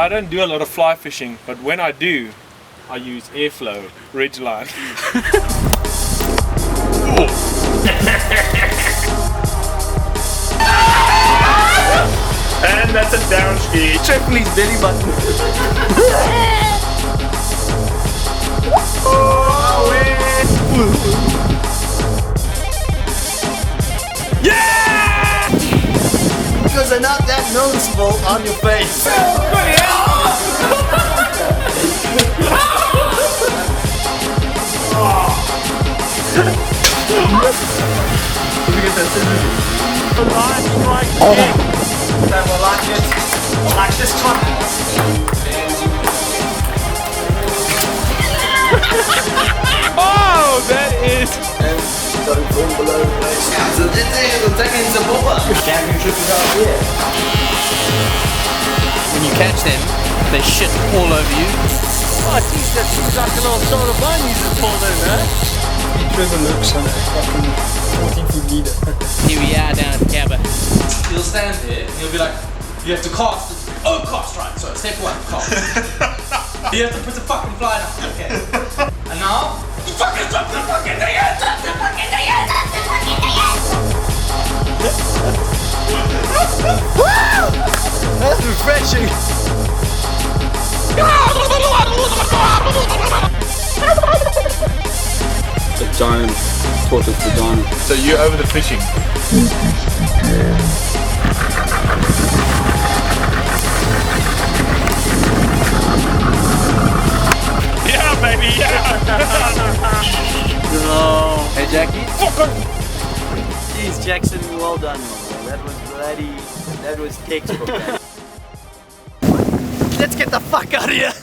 I don't do a lot of fly fishing, but when I do, I use airflow ridgeline. And that's a down ski. Check please, belly button. Yeah! Because they're not that noticeable on your face. Like this one. Oh, that is... When you catch them, they shit all over you. Oh, geez, that seems like a little soda bun you just pulled in, huh? Trevor looks on a fucking 14-foot leader. Here we are down at the cabin. He'll stand here and he'll be like, you have to cast. Oh, cast, right. So step one, cast. You have to put the fucking fly down. Okay. And now, you fucking drop the fucking thing. Drop the fucking thing. Drop the fucking thing. Woo! That's refreshing. A giant tortoise vagina. So you're over the fishing? Yeah, baby, yeah! No. Hey, Jackie. Jeez, Jackson, well done, my boy. That was bloody. That was textbook. Man. Let's get the fuck out of here.